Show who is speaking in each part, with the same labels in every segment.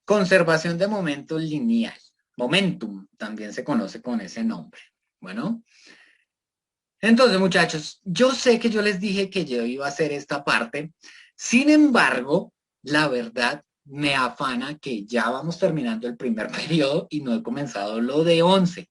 Speaker 1: Conservación de momento lineal. Momentum también se conoce con ese nombre. Bueno, entonces muchachos, yo sé que yo les dije que yo iba a hacer esta parte. Sin embargo, la verdad me afana que ya vamos terminando el primer periodo y no he comenzado lo de 11.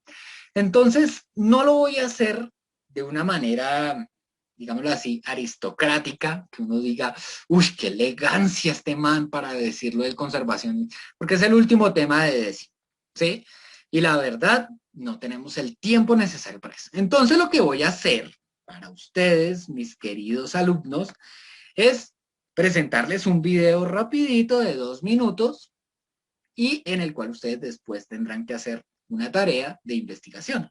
Speaker 1: Entonces, no lo voy a hacer de una manera, digámoslo así, aristocrática, que uno diga, uy, qué elegancia este man para decirlo de conservación, porque es el último tema de decir, ¿sí? Y la verdad, no tenemos el tiempo necesario para eso. Entonces, lo que voy a hacer para ustedes, mis queridos alumnos, es presentarles un video rapidito de 2 minutos y en el cual ustedes después tendrán que hacer una tarea de investigación.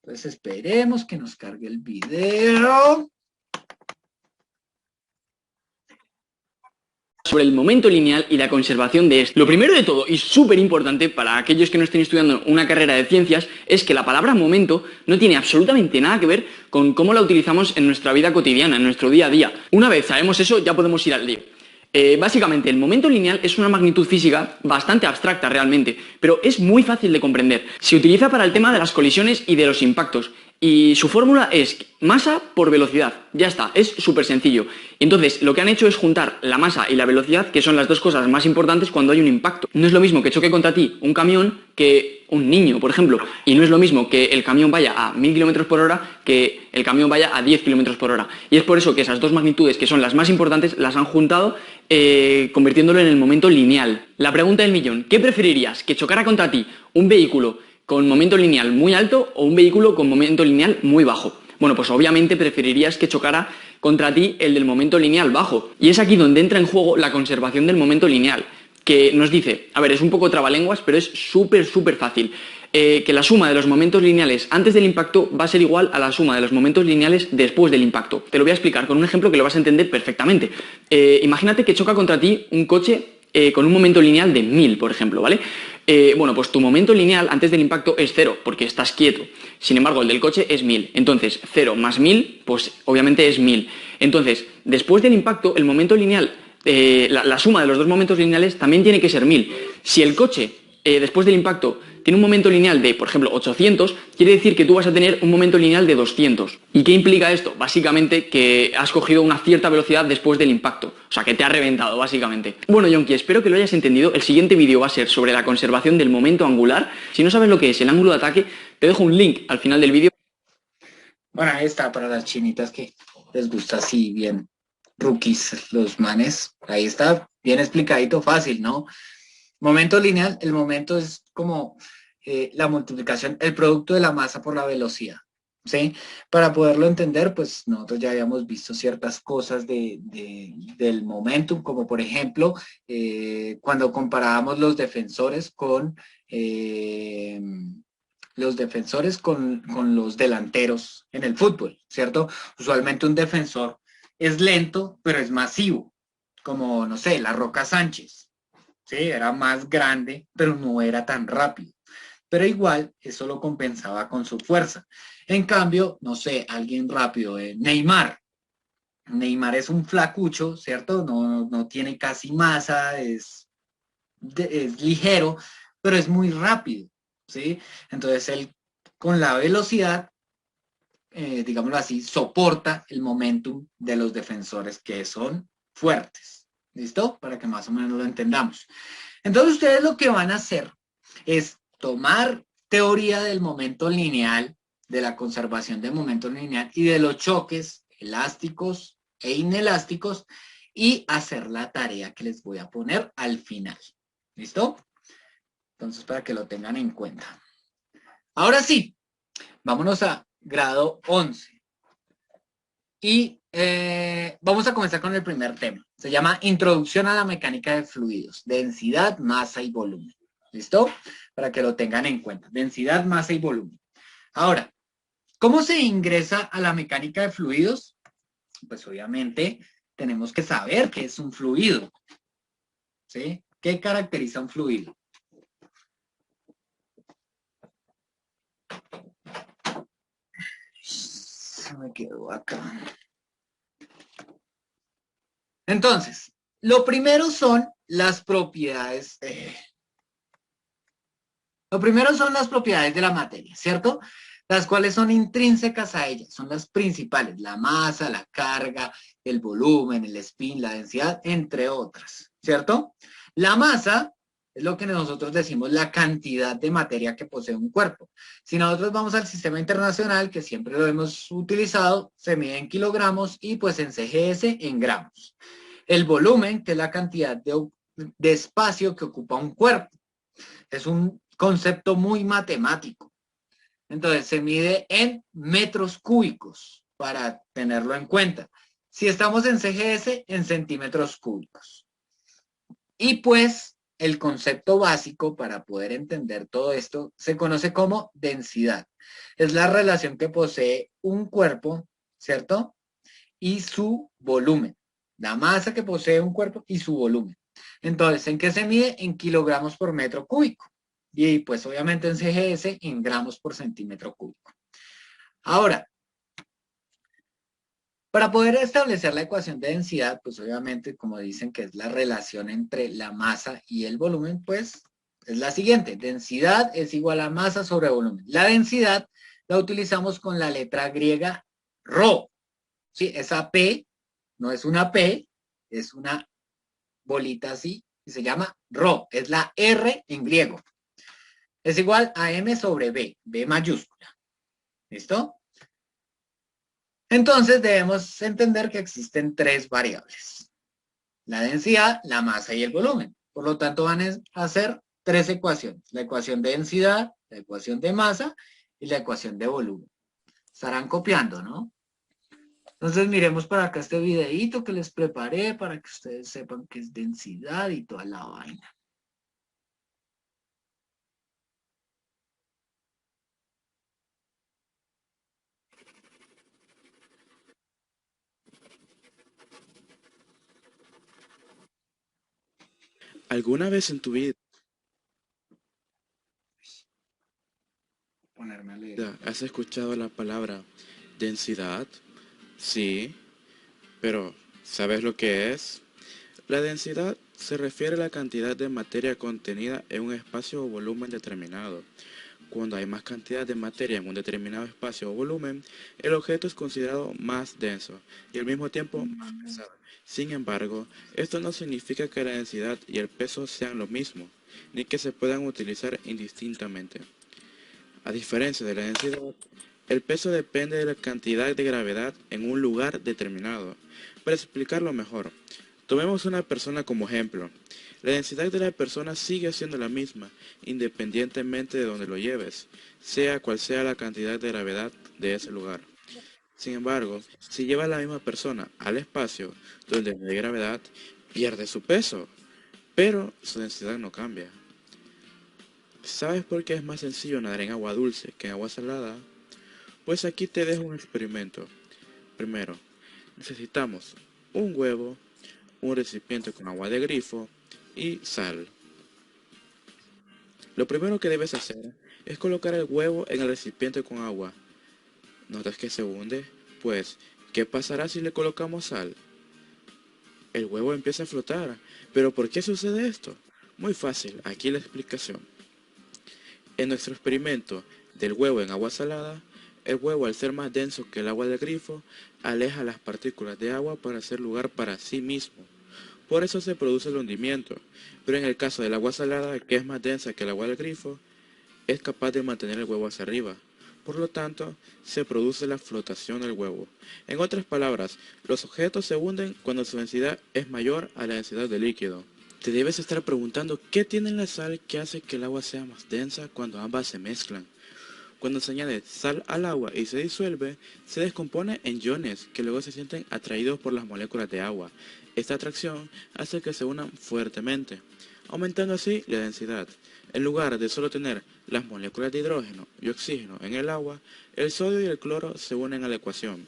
Speaker 1: Entonces esperemos que nos cargue el video.
Speaker 2: Sobre el momento lineal y la conservación de esto. Lo primero de todo, y súper importante para aquellos que no estén estudiando una carrera de ciencias, es que la palabra momento no tiene absolutamente nada que ver con cómo la utilizamos en nuestra vida cotidiana, en nuestro día a día. Una vez sabemos eso, ya podemos ir al lío. Básicamente, el momento lineal es una magnitud física bastante abstracta realmente, pero es muy fácil de comprender. Se utiliza para el tema de las colisiones y de los impactos. Y su fórmula es masa por velocidad. Ya está, es súper sencillo. Entonces, lo que han hecho es juntar la masa y la velocidad, que son las dos cosas más importantes cuando hay un impacto. No es lo mismo que choque contra ti un camión que un niño, por ejemplo. Y no es lo mismo que el camión vaya a 1000 kilómetros por hora que el camión vaya a 10 kilómetros por hora. Y es por eso que esas dos magnitudes, que son las más importantes, las han juntado convirtiéndolo en el momento lineal. La pregunta del millón, ¿qué preferirías? ¿Que chocara contra ti un vehículo con momento lineal muy alto o un vehículo con momento lineal muy bajo? Bueno, pues obviamente preferirías que chocara contra ti el del momento lineal bajo. Y es aquí donde entra en juego la conservación del momento lineal, que nos dice, a ver, es un poco trabalenguas, pero es súper fácil, que la suma de los momentos lineales antes del impacto va a ser igual a la suma de los momentos lineales después del impacto. Te lo voy a explicar con un ejemplo que lo vas a entender perfectamente. Imagínate que choca contra ti un coche con un momento lineal de 1000, por ejemplo, ¿vale? Bueno, pues tu momento lineal antes del impacto es 0, porque estás quieto. Sin embargo, el del coche es 1000. Entonces, 0 más 1000, pues obviamente es 1000. Entonces, después del impacto, el momento lineal, la suma de los dos momentos lineales también tiene que ser 1000. Si el coche, después del impacto, tiene un momento lineal de, por ejemplo, 800, quiere decir que tú vas a tener un momento lineal de 200. ¿Y qué implica esto? Básicamente que has cogido una cierta velocidad después del impacto. O sea, que te ha reventado, básicamente. Bueno, Yonki, espero que lo hayas entendido. El siguiente vídeo va a ser sobre la conservación del momento angular. Si no sabes lo que es el ángulo de ataque, te dejo un link al final del vídeo.
Speaker 1: Bueno, ahí está para las chinitas que les gusta así bien rookies los manes. Ahí está, bien explicadito, fácil, ¿no? Momento lineal, el momento es como la multiplicación, el producto de la masa por la velocidad. ¿Sí? Para poderlo entender, pues nosotros ya habíamos visto ciertas cosas del momentum, como por ejemplo, cuando comparábamos eh, los defensores con los delanteros en el fútbol, ¿cierto? Usualmente un defensor es lento, pero es masivo, como, no sé, la Roca Sánchez, ¿sí? Era más grande, pero no era tan rápido. Pero igual, eso lo compensaba con su fuerza. En cambio, no sé, alguien rápido, Neymar. Neymar es un flacucho, ¿cierto? No tiene casi masa, es ligero, pero es muy rápido, ¿sí? Entonces, él con la velocidad, digámoslo así, soporta el momentum de los defensores que son fuertes. ¿Listo? Para que más o menos lo entendamos. Entonces, ustedes lo que van a hacer es tomar teoría del momento lineal, de la conservación del momento lineal y de los choques elásticos e inelásticos y hacer la tarea que les voy a poner al final. ¿Listo? Entonces, para que lo tengan en cuenta. Ahora sí, vámonos a grado 11. Y vamos a comenzar con el primer tema. Se llama Introducción a la mecánica de fluidos, densidad, masa y volumen. ¿Listo? Para que lo tengan en cuenta. Densidad, masa y volumen. Ahora, ¿cómo se ingresa a la mecánica de fluidos? Pues obviamente tenemos que saber qué es un fluido. ¿Sí? ¿Qué caracteriza un fluido? Se me quedó acá. Entonces, lo primero son las propiedades Lo primero son las propiedades de la materia, ¿cierto? Las cuales son intrínsecas a ella, son las principales, la masa, la carga, el volumen, el spin, la densidad, entre otras, ¿cierto? La masa es lo que nosotros decimos la cantidad de materia que posee un cuerpo. Si nosotros vamos al sistema internacional, que siempre lo hemos utilizado, se mide en kilogramos y pues en CGS en gramos. El volumen, que es la cantidad de espacio que ocupa un cuerpo. Es un concepto muy matemático. Entonces se mide en metros cúbicos para tenerlo en cuenta. Si estamos en CGS, en centímetros cúbicos. Y pues el concepto básico para poder entender todo esto se conoce como densidad. Es la relación que posee un cuerpo, ¿cierto? Y su volumen. La masa que posee un cuerpo y su volumen. Entonces, ¿en qué se mide? En kilogramos por metro cúbico. Y pues obviamente en CGS en gramos por centímetro cúbico. Ahora, para poder establecer la ecuación de densidad, pues obviamente como dicen que es la relación entre la masa y el volumen, pues es la siguiente. Densidad es igual a masa sobre volumen. La densidad la utilizamos con la letra griega ρ. ¿Sí? Esa P no es una P, es una bolita así y se llama ρ. Es la R en griego. Es igual a M sobre B mayúscula. ¿Listo? Entonces debemos entender que existen tres variables. La densidad, la masa y el volumen. Por lo tanto van a ser tres ecuaciones. La ecuación de densidad, la ecuación de masa y la ecuación de volumen. Estarán copiando, ¿no? Entonces miremos para acá este videito que les preparé para que ustedes sepan qué es densidad y toda la vaina.
Speaker 3: ¿Alguna vez en tu vida
Speaker 1: Ponerme a leer.
Speaker 3: has escuchado la palabra densidad? Sí, pero ¿sabes lo que es? La densidad se refiere a la cantidad de materia contenida en un espacio o volumen determinado. Cuando hay más cantidad de materia en un determinado espacio o volumen, el objeto es considerado más denso y al mismo tiempo más pesado. Sin embargo, esto no significa que la densidad y el peso sean lo mismo, ni que se puedan utilizar indistintamente. A diferencia de la densidad, el peso depende de la cantidad de gravedad en un lugar determinado. Para explicarlo mejor, tomemos una persona como ejemplo. La densidad de la persona sigue siendo la misma, independientemente de donde lo lleves, sea cual sea la cantidad de gravedad de ese lugar. Sin embargo, si llevas la misma persona al espacio donde no hay gravedad, pierde su peso, pero su densidad no cambia. ¿Sabes por qué es más sencillo nadar en agua dulce que en agua salada? Pues aquí te dejo un experimento. Primero, necesitamos un huevo, un recipiente con agua de grifo y sal. Lo primero que debes hacer es colocar el huevo en el recipiente con agua. ¿Notas que se hunde? Pues, ¿qué pasará si le colocamos sal? El huevo empieza a flotar. ¿Pero por qué sucede esto? Muy fácil, aquí la explicación. En nuestro experimento del huevo en agua salada, el huevo, al ser más denso que el agua del grifo, aleja las partículas de agua para hacer lugar para sí mismo. Por eso se produce el hundimiento, pero en el caso del agua salada, que es más densa que el agua del grifo, es capaz de mantener el huevo hacia arriba. Por lo tanto, se produce la flotación del huevo. En otras palabras, los objetos se hunden cuando su densidad es mayor a la densidad del líquido. Te debes estar preguntando qué tiene la sal que hace que el agua sea más densa cuando ambas se mezclan. Cuando se añade sal al agua y se disuelve, se descompone en iones que luego se sienten atraídos por las moléculas de agua. Esta atracción hace que se unan fuertemente, aumentando así la densidad. En lugar de solo tener las moléculas de hidrógeno y oxígeno en el agua, el sodio y el cloro se unen a la ecuación.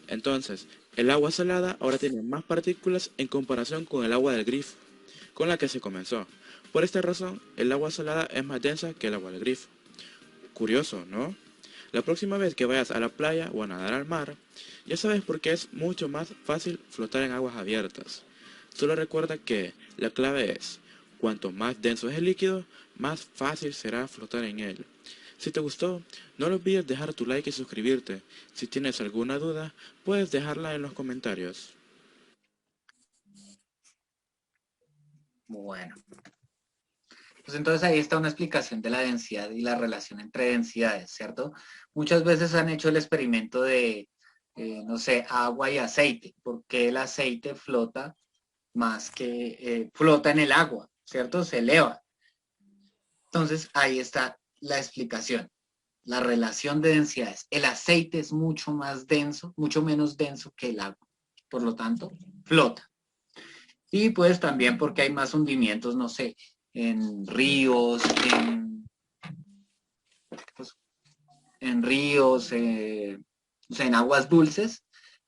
Speaker 3: Entonces, el agua salada ahora tiene más partículas en comparación con el agua del grifo, con la que se comenzó. Por esta razón, el agua salada es más densa que el agua del grifo. Curioso, ¿no? La próxima vez que vayas a la playa o a nadar al mar, ya sabes por qué es mucho más fácil flotar en aguas abiertas. Solo recuerda que la clave es, Cuanto más denso es el líquido, más fácil será flotar en él. Si te gustó, no olvides dejar tu like y suscribirte. Si tienes alguna duda, puedes dejarla en los comentarios.
Speaker 1: Bueno, pues entonces ahí está una explicación de la densidad y la relación entre densidades, ¿cierto? Muchas veces han hecho el experimento de, no sé, agua y aceite, porque el aceite flota más que flota en el agua, ¿cierto? Se eleva. Entonces ahí está la explicación, la relación de densidades. El aceite es mucho más denso, mucho menos denso que el agua, por lo tanto, flota. Y pues también porque hay más hundimientos, no sé, en ríos, pues, en ríos, o sea, en aguas dulces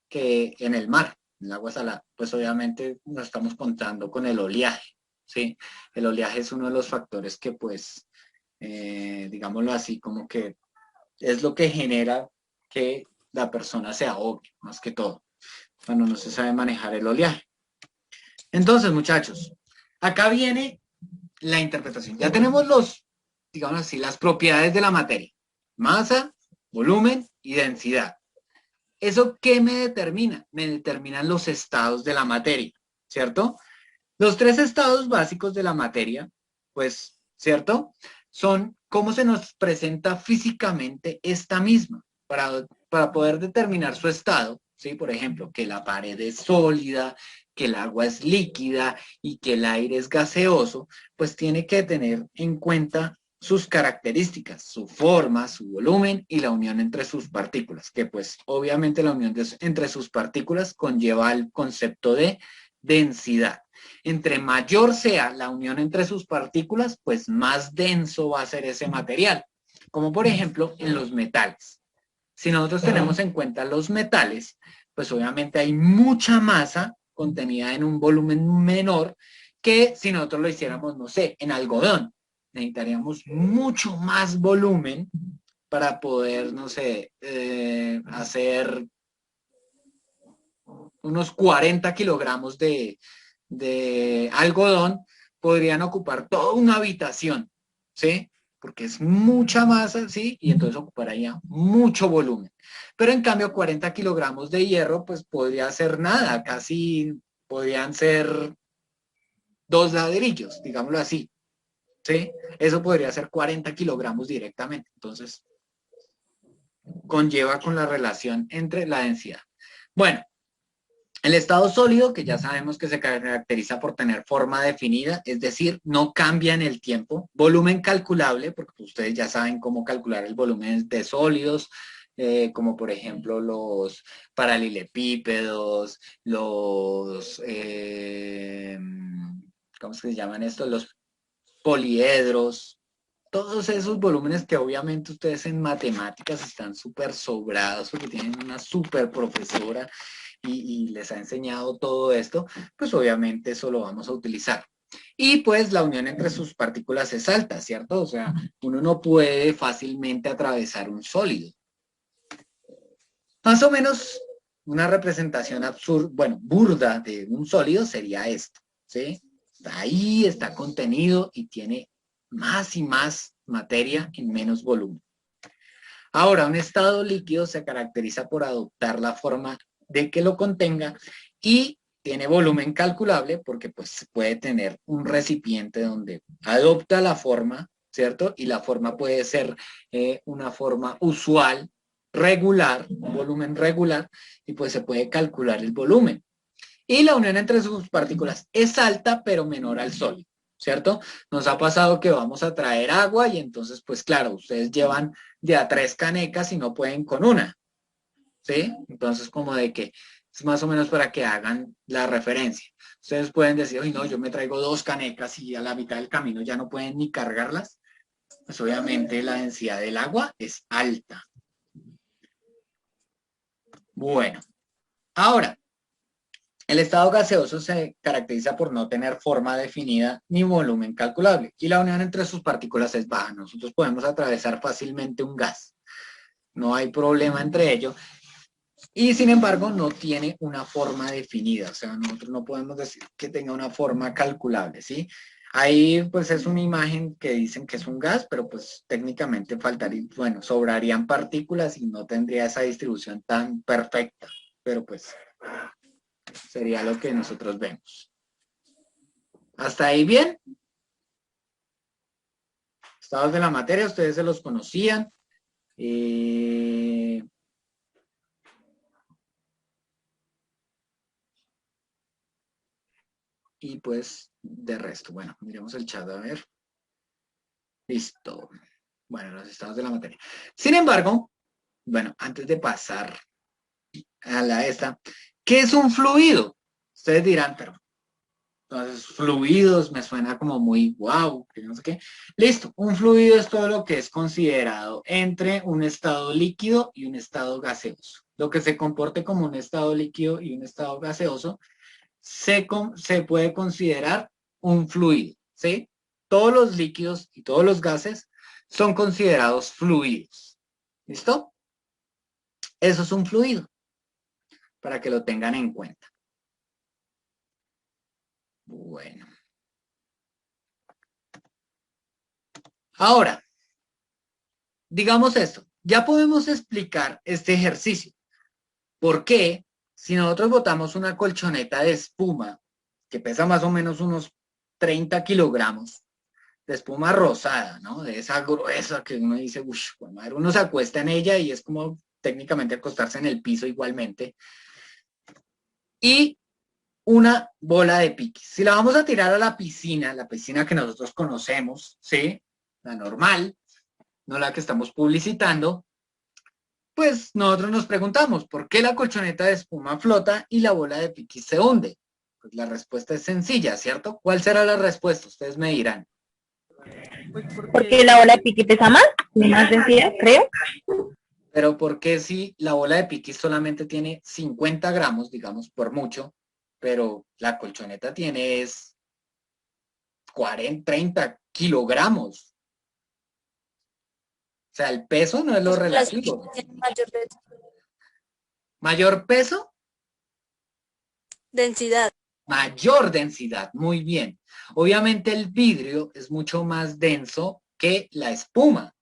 Speaker 1: que en el mar, en el agua salada. Pues obviamente nos estamos contando con el oleaje, ¿sí? El oleaje es uno de los factores que pues, digámoslo así, como que es lo que genera que la persona se ahogue, más que todo, cuando no se sabe manejar el oleaje. Entonces, muchachos, acá viene la interpretación. Ya tenemos digamos así, las propiedades de la materia. Masa, volumen y densidad. ¿Eso qué me determina? Me determinan los estados de la materia, ¿cierto? Los tres estados básicos de la materia, pues, ¿cierto? Son cómo se nos presenta físicamente esta misma. Para poder determinar su estado, ¿sí? Por ejemplo, que la pared es sólida, que el agua es líquida y que el aire es gaseoso, pues tiene que tener en cuenta sus características, su forma, su volumen y la unión entre sus partículas, que pues obviamente la unión entre sus partículas conlleva el concepto de densidad. Entre mayor sea la unión entre sus partículas, pues más denso va a ser ese material, como por ejemplo en los metales. Si nosotros tenemos en cuenta los metales, pues obviamente hay mucha masa contenida en un volumen menor que si nosotros lo hiciéramos, no sé, en algodón. Necesitaríamos mucho más volumen para poder, no sé, hacer unos 40 kilogramos de algodón, podrían ocupar toda una habitación, ¿sí? Porque es mucha masa, ¿sí? Y entonces ocuparía mucho volumen. Pero en cambio, 40 kilogramos de hierro, pues podría ser nada, casi podrían ser 2 ladrillos, digámoslo así, ¿sí? Eso podría ser 40 kilogramos directamente. Entonces, conlleva con la relación entre la densidad. Bueno, el estado sólido, que ya sabemos que se caracteriza por tener forma definida, es decir, no cambia en el tiempo. Volumen calculable, porque ustedes ya saben cómo calcular el volumen de sólidos, como por ejemplo los paralelepípedos, ¿cómo se llaman estos? Los poliedros. Todos esos volúmenes que obviamente ustedes en matemáticas están súper sobrados porque tienen una súper profesora y les ha enseñado todo esto, pues obviamente eso lo vamos a utilizar. Y pues la unión entre sus partículas es alta, ¿cierto? O sea, uno no puede fácilmente atravesar un sólido. Más o menos una representación absurda, bueno, burda de un sólido sería esto, ¿sí? Está ahí, está contenido y tiene más y más materia en menos volumen. Ahora, un estado líquido se caracteriza por adoptar la forma de que lo contenga y tiene volumen calculable porque pues puede tener un recipiente donde adopta la forma, ¿cierto? Y la forma puede ser una forma usual, regular, un volumen regular, y pues se puede calcular el volumen. Y la unión entre sus partículas es alta, pero menor al sólido, ¿cierto? Nos ha pasado que vamos a traer agua y entonces, pues claro, ustedes llevan de a 3 canecas y no pueden con una, ¿sí? Entonces, como de que es más o menos para que hagan la referencia. Ustedes pueden decir, oye, no, yo me traigo 2 canecas y a la mitad del camino ya no pueden ni cargarlas. Pues obviamente la densidad del agua es alta. Bueno, ahora, el estado gaseoso se caracteriza por no tener forma definida ni volumen calculable y la unión entre sus partículas es baja. Nosotros podemos atravesar fácilmente un gas. No hay problema entre ellos. Y sin embargo, no tiene una forma definida. O sea, nosotros no podemos decir que tenga una forma calculable, ¿sí? Ahí pues es una imagen que dicen que es un gas, pero pues técnicamente faltaría, bueno, sobrarían partículas y no tendría esa distribución tan perfecta, pero pues sería lo que nosotros vemos. ¿Hasta ahí bien? Estados de la materia, ustedes se los conocían. Y pues de resto, bueno, miremos el chat a ver. Listo. Bueno, los estados de la materia. Sin embargo, bueno, antes de pasar a la esta, ¿qué es un fluido? Ustedes dirán, pero entonces fluidos me suena como muy wow, que no sé qué. Listo, un fluido es todo lo que es considerado entre un estado líquido y un estado gaseoso. Lo que se comporte como un estado líquido y un estado gaseoso se puede considerar un fluido, ¿sí? Todos los líquidos y todos los gases son considerados fluidos. ¿Listo? Eso es un fluido, para que lo tengan en cuenta. Bueno. Ahora, digamos esto. Ya podemos explicar este ejercicio. ¿Por qué? Si nosotros botamos una colchoneta de espuma que pesa más o menos unos 30 kilogramos, de espuma rosada, ¿no? De esa gruesa que uno dice, uff, bueno, uno se acuesta en ella y es como técnicamente acostarse en el piso igualmente. Y una bola de piquis. Si la vamos a tirar a la piscina que nosotros conocemos, ¿sí? La normal, no la que estamos publicitando, pues nosotros nos preguntamos, ¿por qué la colchoneta de espuma flota y la bola de piquis se hunde? Pues la respuesta es sencilla, ¿cierto? ¿Cuál será la respuesta? Ustedes me dirán.
Speaker 4: Porque la bola de pique pesa más, tiene más densidad, creo.
Speaker 1: Pero ¿por qué si la bola de piquis solamente tiene 50 gramos, digamos, por mucho, pero la colchoneta tiene es 40, 30 kilogramos? O sea, el peso no es lo relativo. Mayor peso,
Speaker 5: densidad.
Speaker 1: mayor densidad. Muy bien. Obviamente el vidrio es mucho más denso que la espuma.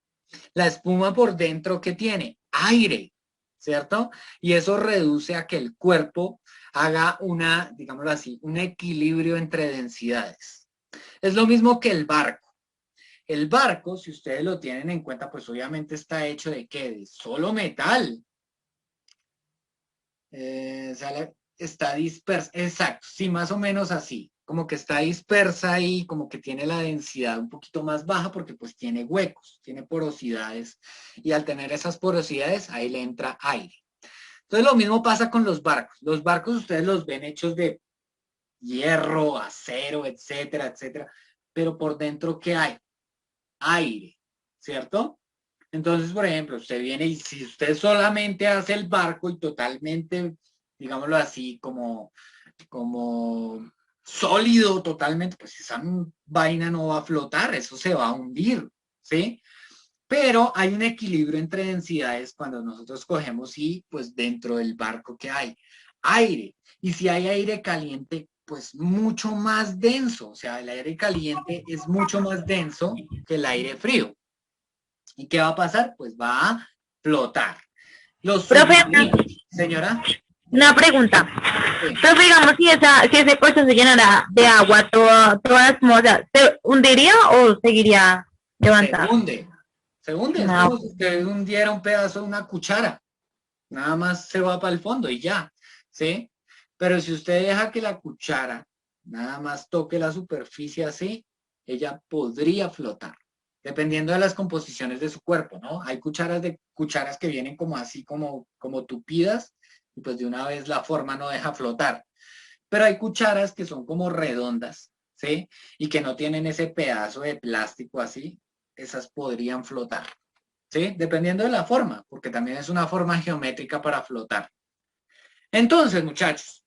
Speaker 1: La espuma por dentro, ¿qué tiene? Aire, ¿cierto? Y eso reduce a que el cuerpo haga una, digámoslo así, un equilibrio entre densidades. Es lo mismo que el barco. El barco, si ustedes lo tienen en cuenta, pues obviamente está hecho de qué? De solo metal. Está dispersa, exacto, sí, más o menos así, como que está dispersa y como que tiene la densidad un poquito más baja porque pues tiene huecos, tiene porosidades y al tener esas porosidades ahí le entra aire. Entonces lo mismo pasa con los barcos ustedes los ven hechos de hierro, acero, etcétera, etcétera, pero por dentro ¿qué hay? Aire, ¿cierto? Entonces, por ejemplo, usted viene y si usted solamente hace el barco y totalmente, digámoslo así, como sólido totalmente, pues esa vaina no va a flotar, eso se va a hundir, ¿sí? Pero hay un equilibrio entre densidades cuando nosotros cogemos y pues dentro del barco que hay aire. Y si hay aire caliente, pues mucho más denso. O sea, el aire caliente es mucho más denso que el aire frío. ¿Y qué va a pasar? Pues va a flotar. Los
Speaker 4: Profe,
Speaker 1: señora.
Speaker 4: una pregunta.
Speaker 1: Sí.
Speaker 4: Profe, digamos, si ese colchón se llenara de agua, toda la esmosa, ¿se hundiría o seguiría levantado?
Speaker 1: Se hunde.
Speaker 4: No.
Speaker 1: Es como si usted hundiera un pedazo de una cuchara. Nada más se va para el fondo y ya. ¿Sí? Pero si usted deja que la cuchara nada más toque la superficie así, ella podría flotar. Dependiendo de las composiciones de su cuerpo, ¿no? Hay cucharas que vienen como así, como tupidas, y pues de una vez la forma no deja flotar. Pero hay cucharas que son como redondas, ¿sí? Y que no tienen ese pedazo de plástico así, esas podrían flotar, ¿sí? Dependiendo de la forma, porque también es una forma geométrica para flotar. Entonces, muchachos,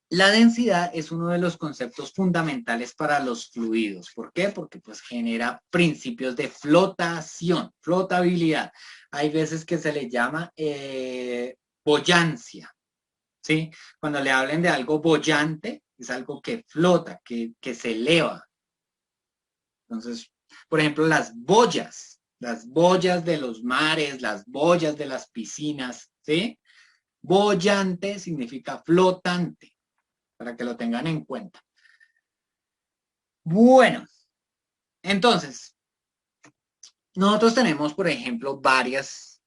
Speaker 1: la densidad es uno de los conceptos fundamentales para los fluidos. ¿Por qué? Porque pues genera principios de flotación, flotabilidad. Hay veces que se le llama boyancia, ¿sí? Cuando le hablen de algo boyante, es algo que flota, que se eleva, Entonces, por ejemplo, las boyas de los mares, las boyas de las piscinas, ¿sí? Boyante significa flotante, para que lo tengan en cuenta. Bueno, entonces, nosotros tenemos, por ejemplo, varias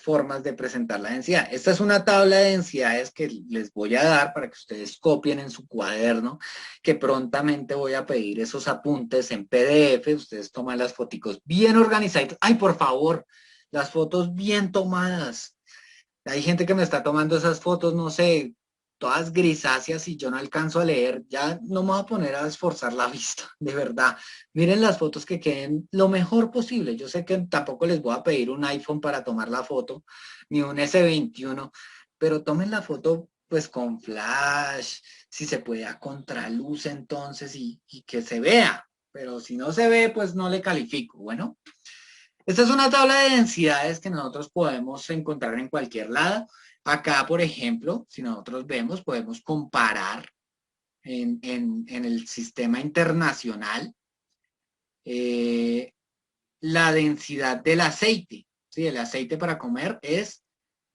Speaker 1: formas de presentar la densidad. Esta es una tabla de densidades que les voy a dar para que ustedes copien en su cuaderno, que prontamente voy a pedir esos apuntes en PDF. Ustedes toman las foticos bien organizadas. Ay, por favor, las fotos bien tomadas. Hay gente que me está tomando esas fotos, no sé, todas grisáceas y yo no alcanzo a leer. Ya no me voy a poner a esforzar la vista, de verdad. Miren las fotos que queden lo mejor posible. Yo sé que tampoco les voy a pedir un iPhone para tomar la foto, ni un S21, pero tomen la foto pues con flash, si se puede a contraluz entonces y que se vea. Pero si no se ve, pues no le califico. Bueno. Esta es una tabla de densidades que nosotros podemos encontrar en cualquier lado. Acá, por ejemplo, si nosotros vemos, podemos comparar en el sistema internacional la densidad del aceite. ¿Sí? El aceite para comer es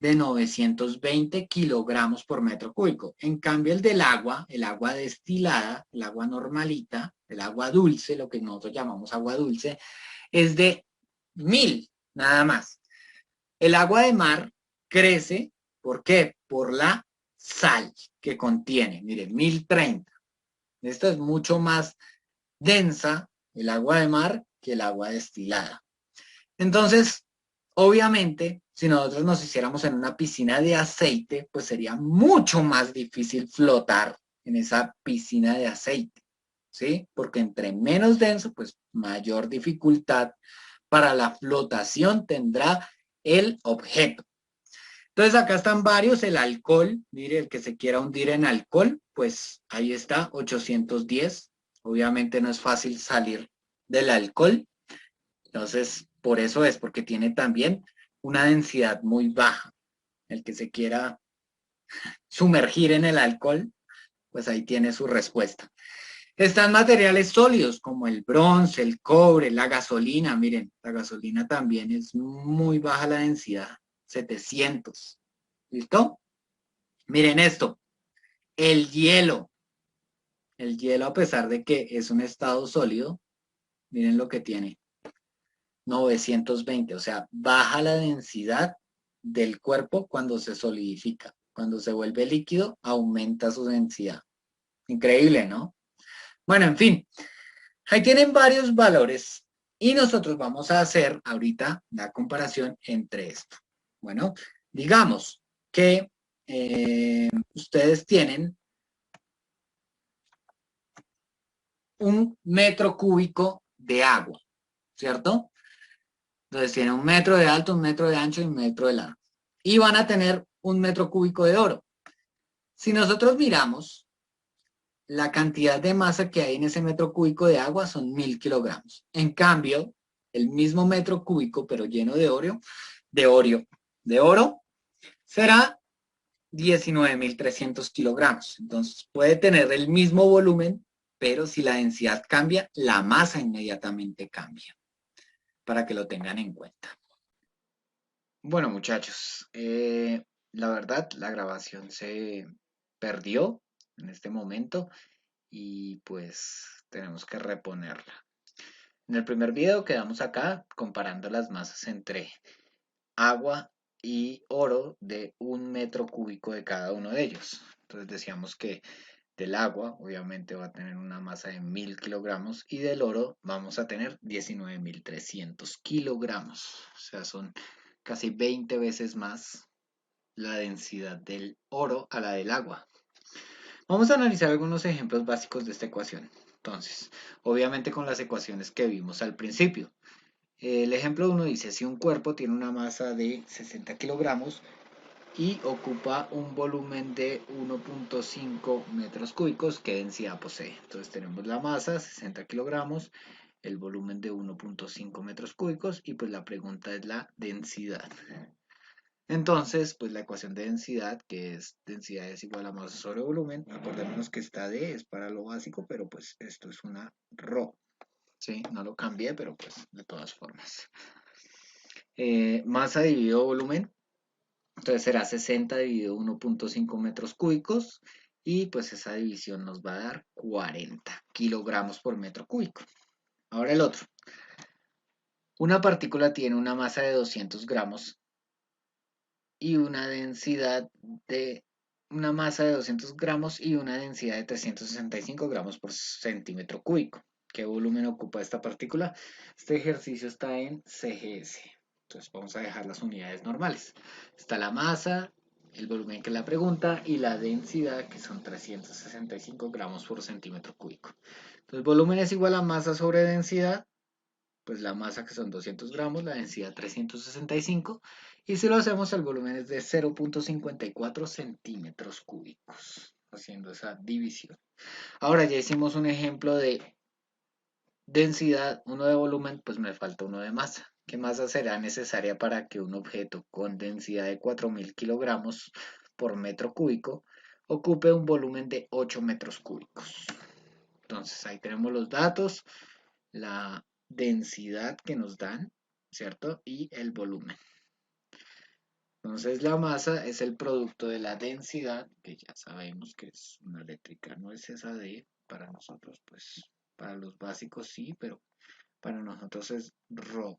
Speaker 1: de 920 kilogramos por metro cúbico. En cambio, el agua destilada, el agua normalita, el agua dulce, lo que nosotros llamamos agua dulce, es de 1000, nada más. El agua de mar crece, ¿por qué? Por la sal que contiene, miren, 1030. Esta es mucho más densa, el agua de mar, que el agua destilada. Entonces, obviamente, si nosotros nos hiciéramos en una piscina de aceite, pues sería mucho más difícil flotar en esa piscina de aceite, ¿sí? Porque entre menos denso, pues mayor dificultad para la flotación tendrá el objeto. Entonces acá están varios, el alcohol, mire, el que se quiera hundir en alcohol, pues ahí está, 810. Obviamente no es fácil salir del alcohol. Entonces, por eso es, porque tiene también una densidad muy baja. El que se quiera sumergir en el alcohol, pues ahí tiene su respuesta. Están materiales sólidos como el bronce, el cobre, la gasolina. Miren, la gasolina también es muy baja la densidad, 700. ¿Listo? Miren esto, el hielo. El hielo, a pesar de que es un estado sólido, miren lo que tiene, 920. O sea, baja la densidad del cuerpo cuando se solidifica. Cuando se vuelve líquido, aumenta su densidad. Increíble, ¿no? Bueno, en fin, ahí tienen varios valores y nosotros vamos a hacer ahorita la comparación entre esto. Bueno, digamos que ustedes tienen un metro cúbico de agua, ¿cierto? Entonces tienen 1 metro de alto, 1 metro de ancho y 1 metro de largo. Y van a tener 1 metro cúbico de oro. Si nosotros miramos, la cantidad de masa que hay en ese metro cúbico de agua son 1000 kilogramos. En cambio, el mismo metro cúbico, pero lleno de oro, será 19.300 kilogramos. Entonces, puede tener el mismo volumen, pero si la densidad cambia, la masa inmediatamente cambia, para que lo tengan en cuenta. Bueno, muchachos, la verdad, la grabación se perdió en este momento y pues tenemos que reponerla. En el primer video quedamos acá comparando las masas entre agua y oro de 1 metro cúbico de cada uno de ellos. Entonces decíamos que del agua obviamente va a tener una masa de 1000 kilogramos y del oro vamos a tener 19.300 kilogramos. O sea, son casi 20 veces más la densidad del oro a la del agua. Vamos a analizar algunos ejemplos básicos de esta ecuación. Entonces, obviamente con las ecuaciones que vimos al principio. El ejemplo 1 dice, si un cuerpo tiene una masa de 60 kilogramos y ocupa un volumen de 1.5 metros cúbicos, ¿qué densidad posee? Entonces tenemos la masa, 60 kilogramos, el volumen de 1.5 metros cúbicos y pues la pregunta es la densidad. Entonces, pues la ecuación de densidad, que es densidad es igual a masa sobre volumen, acordémonos que esta D es para lo básico, pero pues esto es una ρ. ¿sí? No lo cambié, pero pues de todas formas. Masa dividido volumen, entonces será 60 dividido 1.5 metros cúbicos y pues esa división nos va a dar 40 kilogramos por metro cúbico. Ahora el otro. Una partícula tiene una masa de 200 gramos y una densidad de una masa de 200 gramos y una densidad de 365 gramos por centímetro cúbico. ¿Qué volumen ocupa esta partícula? Este ejercicio está en CGS. Entonces vamos a dejar las unidades normales. Está la masa, el volumen que es la pregunta y la densidad que son 365 gramos por centímetro cúbico. Entonces volumen es igual a masa sobre densidad, pues la masa que son 200 gramos, la densidad 365 y si lo hacemos el volumen es de 0.54 centímetros cúbicos, haciendo esa división. Ahora ya hicimos un ejemplo de densidad, uno de volumen, pues me falta uno de masa. ¿Qué masa será necesaria para que un objeto con densidad de 4000 kilogramos por metro cúbico ocupe un volumen de 8 metros cúbicos? Entonces ahí tenemos los datos, la densidad que nos dan, ¿cierto? Y el volumen. Entonces la masa es el producto de la densidad, que ya sabemos que es una eléctrica, no es esa de, para nosotros, pues, para los básicos sí, pero para nosotros es ρ,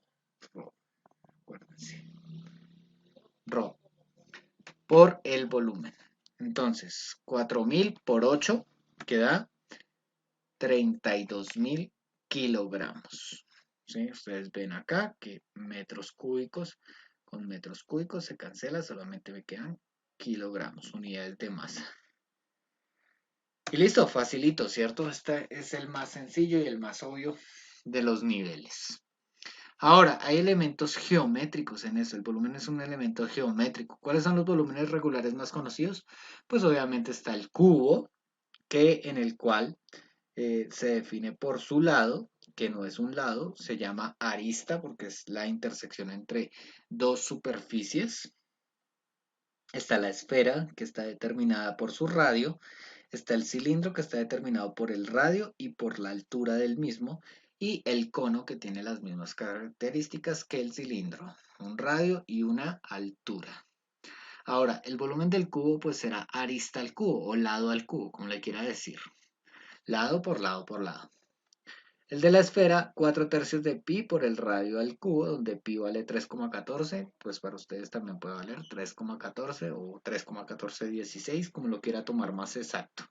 Speaker 1: acuérdense, ρ, por el volumen. Entonces, 4000 por 8 queda 32.000 kilogramos. ¿Sí? Ustedes ven acá que metros cúbicos con metros cúbicos se cancela, solamente me quedan kilogramos, unidades de masa. Y listo, facilito, ¿cierto? Este es el más sencillo y el más obvio de los niveles. Ahora, hay elementos geométricos en eso. El volumen es un elemento geométrico. ¿Cuáles son los volúmenes regulares más conocidos? Pues obviamente está el cubo, en el cual se define por su lado, que no es un lado, se llama arista porque es la intersección entre dos superficies. Está la esfera, que está determinada por su radio. Está el cilindro, que está determinado por el radio y por la altura del mismo. Y el cono, que tiene las mismas características que el cilindro, un radio y una altura. Ahora, el volumen del cubo pues será arista al cubo o lado al cubo, como le quiera decir. Lado por lado por lado. El de la esfera, 4 tercios de pi por el radio al cubo, donde pi vale 3,14, pues para ustedes también puede valer 3,14 o 3,1416, como lo quiera tomar más exacto.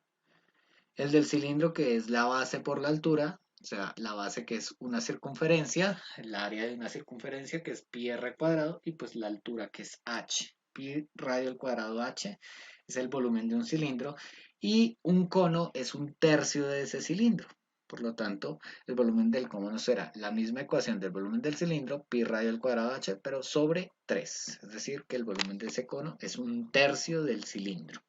Speaker 1: El del cilindro, que es la base por la altura, o sea, la base que es una circunferencia, el área de una circunferencia que es pi r cuadrado, y pues la altura que es h. Pi radio al cuadrado h es el volumen de un cilindro, y un cono es un tercio de ese cilindro. Por lo tanto, el volumen del cono será la misma ecuación del volumen del cilindro, pi radio al cuadrado h, pero sobre 3. Es decir, que el volumen de ese cono es un tercio del cilindro.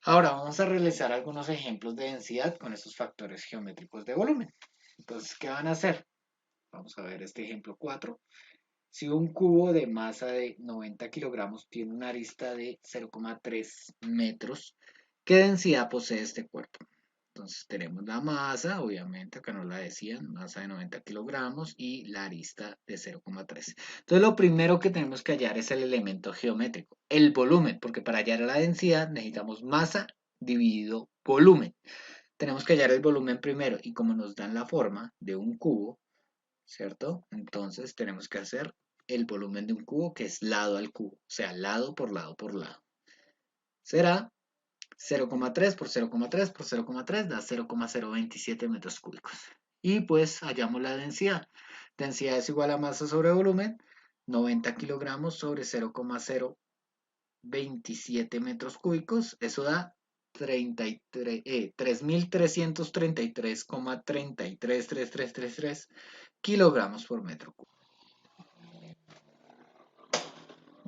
Speaker 1: Ahora vamos a realizar algunos ejemplos de densidad con estos factores geométricos de volumen. Entonces, ¿qué van a hacer? Vamos a ver este ejemplo 4. Si un cubo de masa de 90 kilogramos tiene una arista de 0,3 metros, ¿qué densidad posee este cuerpo? Entonces tenemos la masa, obviamente acá nos la decían, masa de 90 kilogramos y la arista de 0,3. Entonces lo primero que tenemos que hallar es el elemento geométrico, el volumen, porque para hallar la densidad necesitamos masa dividido volumen. Tenemos que hallar el volumen primero y como nos dan la forma de un cubo, ¿cierto? Entonces tenemos que hacer el volumen de un cubo que es lado al cubo, o sea, lado por lado por lado. Será 0,3 por 0,3 por 0,3 da 0,027 metros cúbicos. Y pues hallamos la densidad. Densidad es igual a masa sobre volumen, 90 kilogramos sobre 0,027 metros cúbicos. Eso da 3.333,333333 kilogramos por metro cúbico.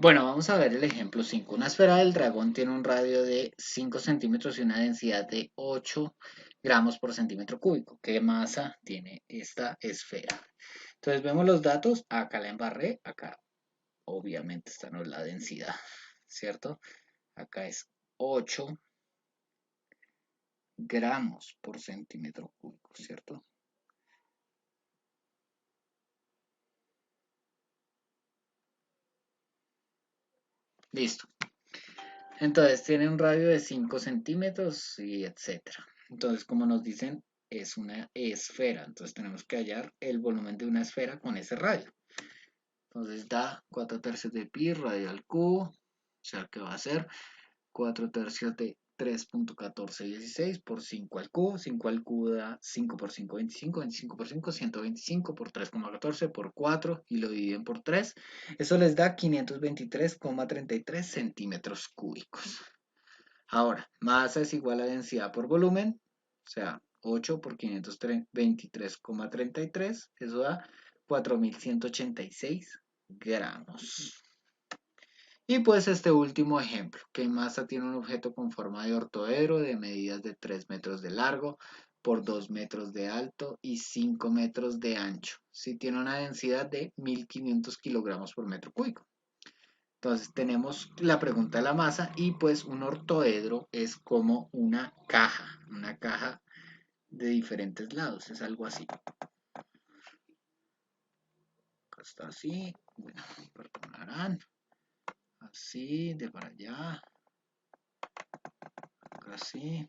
Speaker 1: Bueno, vamos a ver el ejemplo 5. Una esfera del dragón tiene un radio de 5 centímetros y una densidad de 8 gramos por centímetro cúbico. ¿Qué masa tiene esta esfera? Entonces vemos los datos. Acá la embarré. Acá obviamente esta no es la densidad, ¿cierto? Acá es 8 gramos por centímetro cúbico, ¿cierto? Listo. Entonces tiene un radio de 5 centímetros y etcétera. Entonces, como nos dicen, es una esfera. Entonces tenemos que hallar el volumen de una esfera con ese radio. Entonces da 4 tercios de pi radio al cubo. O sea que va a ser 4 tercios de 3.1416 por 5 al cubo. 5 al cubo da 5 por 5, 25. 25 por 5, 125 por 3,14 por 4 y lo dividen por 3. Eso les da 523,33 centímetros cúbicos. Ahora, masa es igual a densidad por volumen. O sea, 8 por 523,33. Eso da 4.186 gramos. Y pues este último ejemplo, ¿qué masa tiene un objeto con forma de ortoedro de medidas de 3 metros de largo por 2 metros de alto y 5 metros de ancho? Si tiene una densidad de 1.500 kilogramos por metro cúbico. Entonces tenemos la pregunta de la masa y pues un ortoedro es como una caja de diferentes lados, es algo así. Acá está así, bueno, perdonarán. Así, de para allá. Acá así.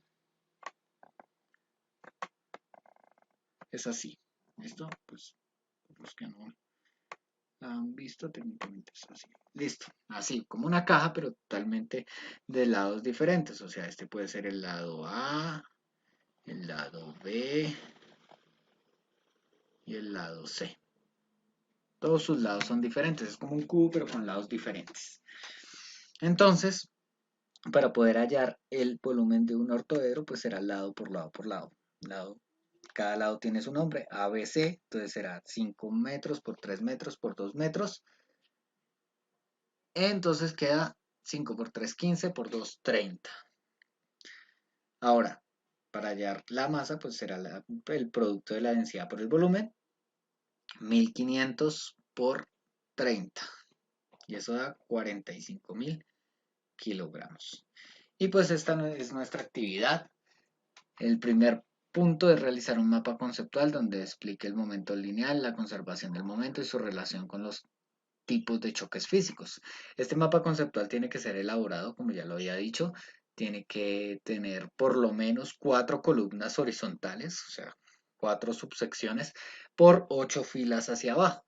Speaker 1: Es así. ¿Listo? Pues los que no la han visto, técnicamente es así. Listo. Así, como una caja, pero totalmente de lados diferentes. O sea, este puede ser el lado A, el lado B y el lado C. Todos sus lados son diferentes. Es como un cubo, pero con lados diferentes. Entonces, para poder hallar el volumen de un ortoedro, pues será lado por lado por lado. Cada lado tiene su nombre, A, B, C, entonces será 5 metros por 3 metros por 2 metros. Entonces queda 5 por 3, 15 por 2, 30. Ahora, para hallar la masa, pues será el producto de la densidad por el volumen, 1500 por 30. Y eso da 45.000 kilogramos. Y pues esta es nuestra actividad. El primer punto es realizar un mapa conceptual donde explique el momento lineal, la conservación del momento y su relación con los tipos de choques físicos. Este mapa conceptual tiene que ser elaborado, como ya lo había dicho, tiene que tener por lo menos 4 columnas horizontales, o sea, 4 subsecciones por 8 filas hacia abajo.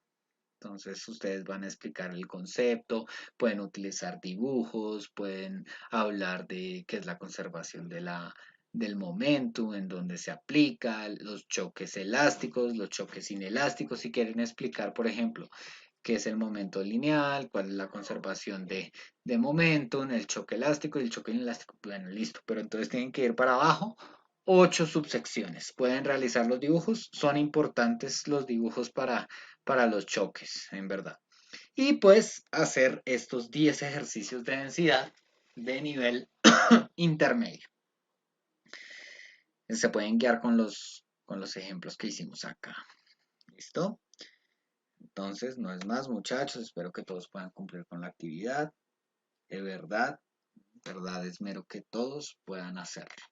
Speaker 1: Entonces ustedes van a explicar el concepto, pueden utilizar dibujos, pueden hablar de qué es la conservación del momento, en dónde se aplica, los choques elásticos, los choques inelásticos. Si quieren explicar, por ejemplo, qué es el momento lineal, cuál es la conservación de momento, el choque elástico y el choque inelástico. Bueno, listo, pero entonces tienen que ir para abajo. 8 subsecciones. Pueden realizar los dibujos. Son importantes los dibujos para los choques, en verdad. Y pues hacer estos 10 ejercicios de densidad de nivel intermedio. Se pueden guiar con los ejemplos que hicimos acá. ¿Listo? Entonces, no es más, muchachos. Espero que todos puedan cumplir con la actividad. De verdad, es mero que todos puedan hacerlo.